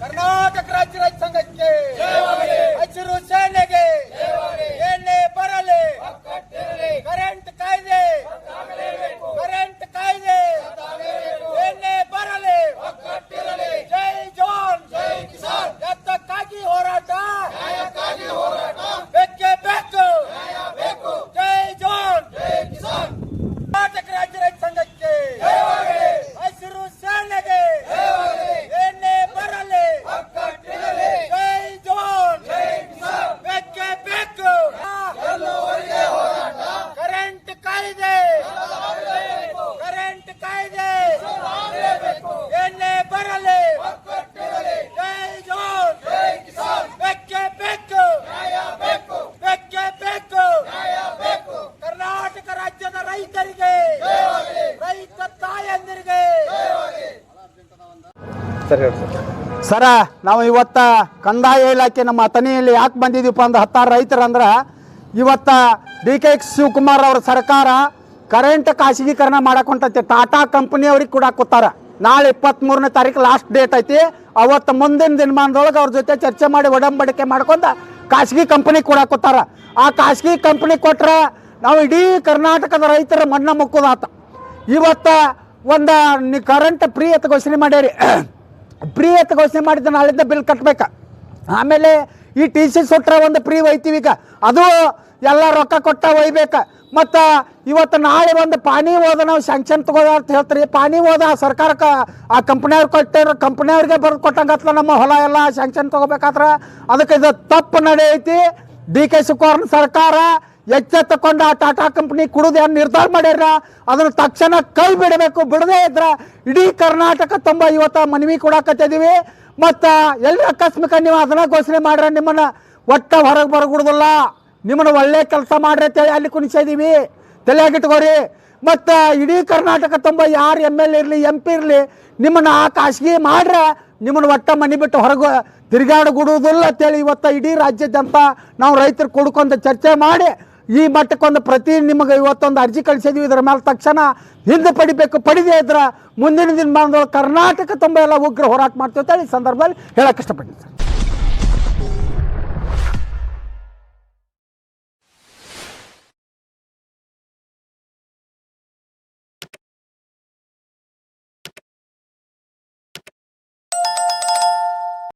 ಕರ್ನಾಟಕ ರಾಜ್ಯ ರೈತ ಸಂಘಕ್ಕೆ ಹಸಿರು ಸೇನೆಗೆ ಎಣ್ಣೆ ಬರಲಿ, ಕರೆಂಟ್ ಕಾಯ್ದೆ, ಕರೆಂಟ್ ಕಾಯ್ದೆ, ಎಣ್ಣೆ ಬರಲಿ, ಜೈ ಜವಾನ್ ಜೈ ಕಿಸಾನ್, ಎತ್ತಕ್ಕಾಗಿ ಹೋರಾಟ, ಬೇಕೇ ಬೇಕು, ಜೈ ಜವಾನ್ ಜೈ ಕಿಸಾನ್. ಕರ್ನಾಟಕ ರಾಜ್ಯ ರೈತ ಸಂಘಕ್ಕೆ ಹಸಿರು ಸೇನೆಗೆ ಎಣ್ಣೆ ಬರಲಿ, ಜೈ ಜವಾನ್ ಜೈ ಕಿಸಾನ್, ಬೇಕೇ ಬೇಕು, ಕರೆಂಟ್ ಕಾಯ್ದೆ, ಕರೆಂಟ್ ಕಾಯ್ದೆ, ಎಣ್ಣೆ ಬರಲಿ, ಜೈ ಜವಾನ್ ಜೈ ಕಿಸಾನ್, ಬೇಕೇ ಬೇಕು, ಬೇಕೇ ಬೇಕು, ಕರ್ನಾಟಕ ರಾಜ್ಯದ ರೈತರಿಗೆ, ರೈತ ತಾಯಂದಿರಿಗೆ. ಸರ, ನಾವು ಇವತ್ತ ಕಂದಾಯ ಇಲಾಖೆ ನಮ್ಮ ಅಥಣಿಯಲ್ಲಿ ಯಾಕೆ ಬಂದಿದ್ದೀವಪ್ಪ ಅಂದ್ರೆ 16 ರೈತರಂದ್ರೆ ಇವತ್ತ DK ಶಿವಕುಮಾರ್ ಅವ್ರ ಸರ್ಕಾರ ಕರೆಂಟ್ ಖಾಸಗೀಕರಣ ಮಾಡಕೊಂತೈತಿ. ಟಾಟಾ ಕಂಪನಿಯವ್ರಿಗೆ ಕೂಡ ಕೊತ್ತಾರ. ನಾಳೆ 23ನೇ ತಾರೀಕು ಲಾಸ್ಟ್ ಡೇಟ್ ಐತಿ. ಅವತ್ತು ಮುಂದಿನ ದಿನಮಾನದೊಳಗೆ ಅವ್ರ ಜೊತೆ ಚರ್ಚೆ ಮಾಡಿ ಒಡಂಬಡಿಕೆ ಮಾಡ್ಕೊಂಡು ಖಾಸಗಿ ಕಂಪನಿ ಕೂಡ ಕೊತ್ತಾರ. ಆ ಖಾಸಗಿ ಕಂಪನಿ ಕೊಟ್ರೆ ನಾವು ಇಡೀ ಕರ್ನಾಟಕದ ರೈತರ ಮಣ್ಣ ಮುಕ್ಕುದಾತ. ಇವತ್ತ ಒಂದು ಕರೆಂಟ್ ಫ್ರೀ ಅಂತ ಘೋಷಣೆ ಮಾಡ್ಯಾರಿ. ಫ್ರೀ ಅಂತ ಘೋಷಣೆ ಮಾಡಿದ ನಾಳಿಂದ ಬಿಲ್ ಕಟ್ಬೇಕು. ಆಮೇಲೆ ಈ TC ಸುಟ್ರೆ ಒಂದು ಫ್ರೀ ಒಯ್ತೀವಿ. ಈಗ ಅದು ಎಲ್ಲ ರೊಕ್ಕ ಕೊಟ್ಟ ಒಯ್ಬೇಕು. ಮತ್ತು ಇವತ್ತು ನಾಳೆ ಒಂದು ಪಾನಿ ಹೋದ ನಾವು ಸ್ಯಾಂಕ್ಷನ್ ತಗೋದ ಅಂತ ಹೇಳ್ತೀರಿ. ಪಾನಿ ಹೋದ ಸರ್ಕಾರಕ್ಕೆ ಆ ಕಂಪ್ನಿಯವ್ರು ಕೊಟ್ಟಿರೋ ಕಂಪ್ನಿಯವ್ರಿಗೆ ಬರೆದು ಕೊಟ್ಟಂಗತ್ಲ ನಮ್ಮ ಹೊಲ ಎಲ್ಲ ಸ್ಯಾಂಕ್ಷನ್ ತಗೋಬೇಕಾದ್ರೆ ಅದಕ್ಕೆ ಇದು ತಪ್ಪು ನಡೆಯೈತಿ. DK ಶಿವಕುಮಾರ್ ಸರ್ಕಾರ ಎಚ್ಚೆತ್ತುಕೊಂಡು ಆ ಟಾಟಾ ಕಂಪ್ನಿ ಕುಡಿದು ಏನು ನಿರ್ಧಾರ ಮಾಡ್ಯಾರ ಅದನ್ನು ತಕ್ಷಣ ಕೈ ಬಿಡಬೇಕು. ಬಿಡದೇ ಇದ್ರೆ ಇಡೀ ಕರ್ನಾಟಕ ತುಂಬ ಇವತ್ತು ಮನವಿ ಕೊಡಕತ್ತಿದ್ದೀವಿ. ಮತ್ತು ಎಲ್ಲಿ ಆಕಸ್ಮಿಕ ನೀವು ಅದನ್ನ ಘೋಷಣೆ ಮಾಡ್ರೆ ನಿಮ್ಮನ್ನು ಒಟ್ಟ ಹೊರಗೆ ಬರಗುಡುದಿಲ್ಲ. ನಿಮ್ಮನ್ನು ಒಳ್ಳೆ ಕೆಲಸ ಮಾಡ್ರಿ ಅಂತೇಳಿ ಅಲ್ಲಿ ಕುಣಿಸಿದ್ದೀವಿ. ತಲೆಯಾಗಿಟ್ಕೋರಿ. ಮತ್ತು ಇಡೀ ಕರ್ನಾಟಕ ತುಂಬ ಯಾರು MLA ಇರಲಿ MP ಇರಲಿ ನಿಮ್ಮನ್ನು ಆ ಖಾಸಗಿ ಮಾಡ್ರೆ ನಿಮ್ಮನ್ನು ಒಟ್ಟ ಮನೆ ಬಿಟ್ಟು ಹೊರಗೆ ತಿರುಗಾಡಗುಡುವುದಿಲ್ಲ ಅಂತೇಳಿ ಇವತ್ತು ಇಡೀ ರಾಜ್ಯಾದ್ಯಂತ ನಾವು ರೈತರು ಕೂಡ್ಕೊಂಡು ಚರ್ಚೆ ಮಾಡಿ ಈ ಮಟ್ಟಕ್ಕೊಂದು ಪ್ರತಿ ನಿಮಗೆ ಇವತ್ತೊಂದು ಅರ್ಜಿ ಕಳಿಸಿದ್ವಿ. ಇದರ ಮೇಲೆ ತಕ್ಷಣ ಹಿಂದೆ ಪಡಿಬೇಕು. ಪಡಿದೇ ಇದ್ರೆ ಮುಂದಿನ ದಿನಮಾನದೊಳಗೆ ಕರ್ನಾಟಕ ತುಂಬ ಎಲ್ಲ ಉಗ್ರ ಹೋರಾಟ ಮಾಡ್ತೀವಿ ಅಂತೇಳಿ ಈ ಸಂದರ್ಭದಲ್ಲಿ ಹೇಳಕ್ಕೆ ಇಷ್ಟಪಡ್ತೀನಿ ಸರ್.